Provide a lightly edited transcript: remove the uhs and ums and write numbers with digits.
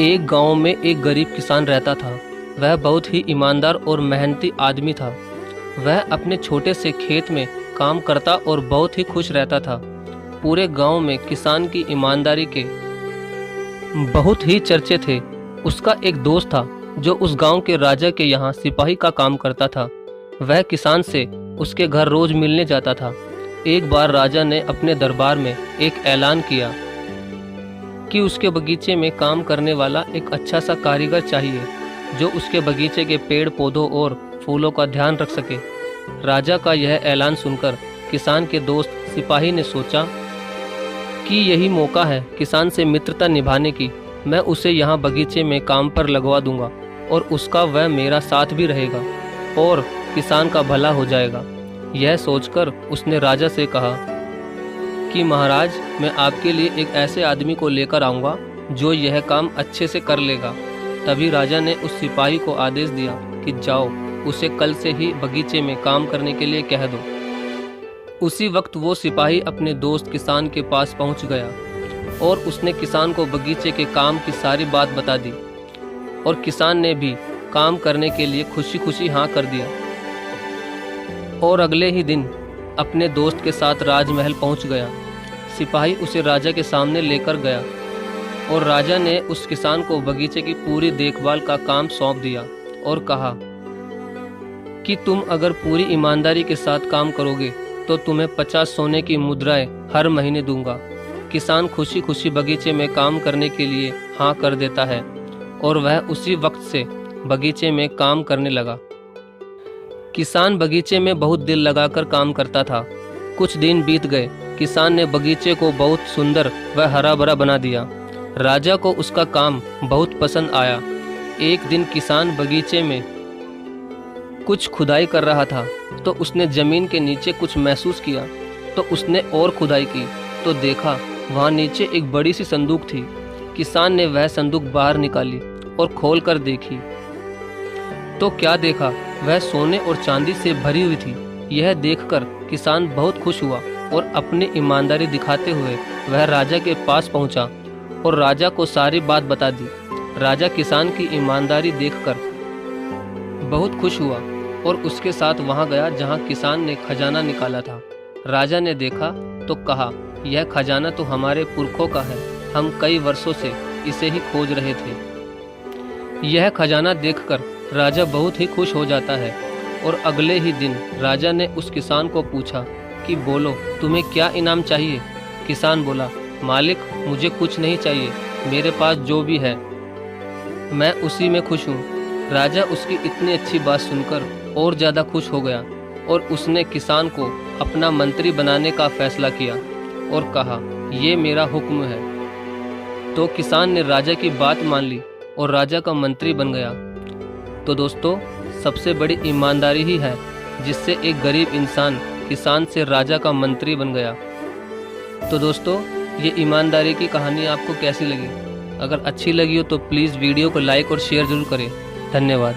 एक गांव में एक गरीब किसान रहता था। वह बहुत ही ईमानदार और मेहनती आदमी था। वह अपने छोटे से खेत में काम करता और बहुत ही खुश रहता था। पूरे गांव में किसान की ईमानदारी के बहुत ही चर्चे थे। उसका एक दोस्त था जो उस गांव के राजा के यहाँ सिपाही का काम करता था। वह किसान से उसके घर रोज मिलने जाता था। एक बार राजा ने अपने दरबार में एक ऐलान किया कि उसके बगीचे में काम करने वाला एक अच्छा सा कारीगर चाहिए जो उसके बगीचे के पेड़ पौधों और फूलों का ध्यान रख सके। राजा का यह ऐलान सुनकर किसान के दोस्त सिपाही ने सोचा कि यही मौका है किसान से मित्रता निभाने की। मैं उसे यहाँ बगीचे में काम पर लगवा दूंगा और उसका वह मेरा साथ भी रहेगा और किसान का भला हो जाएगा। यह सोचकर उसने राजा से कहा कि महाराज, मैं आपके लिए एक ऐसे आदमी को लेकर आऊँगा जो यह काम अच्छे से कर लेगा। तभी राजा ने उस सिपाही को आदेश दिया कि जाओ, उसे कल से ही बगीचे में काम करने के लिए कह दो। उसी वक्त वो सिपाही अपने दोस्त किसान के पास पहुंच गया और उसने किसान को बगीचे के काम की सारी बात बता दी और किसान ने भी काम करने के लिए खुशी खुशी हाँ कर दिया और अगले ही दिन अपने दोस्त के साथ राजमहल पहुंच गया। सिपाही उसे राजा के सामने लेकर गया और राजा ने उस किसान को बगीचे की पूरी देखभाल का काम सौंप दिया और कहा कि तुम अगर पूरी ईमानदारी के साथ काम करोगे तो तुम्हें 50 सोने की मुद्राएं हर महीने दूंगा। किसान खुशी खुशी बगीचे में काम करने के लिए हाँ कर देता है और वह उसी वक्त से बगीचे में काम करने लगा। किसान बगीचे में बहुत दिल लगाकर काम करता था। कुछ दिन बीत गए। किसान ने बगीचे को बहुत सुंदर व हरा भरा बना दिया। राजा को उसका काम बहुत पसंद आया। एक दिन किसान बगीचे में कुछ खुदाई कर रहा था तो उसने जमीन के नीचे कुछ महसूस किया। तो उसने और खुदाई की तो देखा वहाँ नीचे एक बड़ी सी संदूक थी। किसान ने वह संदूक बाहर निकाली और खोल कर देखी तो क्या देखा, वह सोने और चांदी से भरी हुई थी। यह देखकर किसान बहुत खुश हुआ और अपनी ईमानदारी दिखाते हुए वह राजा के पास पहुंचा और राजा को सारी बात बता दी। राजा किसान की ईमानदारी देखकर बहुत खुश हुआ और उसके साथ वहां गया जहां किसान ने खजाना निकाला था। राजा ने देखा तो कहा, यह खजाना तो हमारे पुरखों का है, हम कई वर्षों से इसे ही खोज रहे थे। यह खजाना देखकर राजा बहुत ही खुश हो जाता है और अगले ही दिन राजा ने उस किसान को पूछा कि बोलो, तुम्हें क्या इनाम चाहिए। किसान बोला, मालिक, मुझे कुछ नहीं चाहिए, मेरे पास जो भी है मैं उसी में खुश हूँ। राजा उसकी इतनी अच्छी बात सुनकर और ज़्यादा खुश हो गया और उसने किसान को अपना मंत्री बनाने का फैसला किया और कहा, ये मेरा हुक्म है। तो किसान ने राजा की बात मान ली और राजा का मंत्री बन गया। तो दोस्तों, सबसे बड़ी ईमानदारी ही है जिससे एक गरीब इंसान किसान से राजा का मंत्री बन गया। तो दोस्तों, ये ईमानदारी की कहानी आपको कैसी लगी? अगर अच्छी लगी हो तो प्लीज़ वीडियो को लाइक और शेयर ज़रूर करें। धन्यवाद।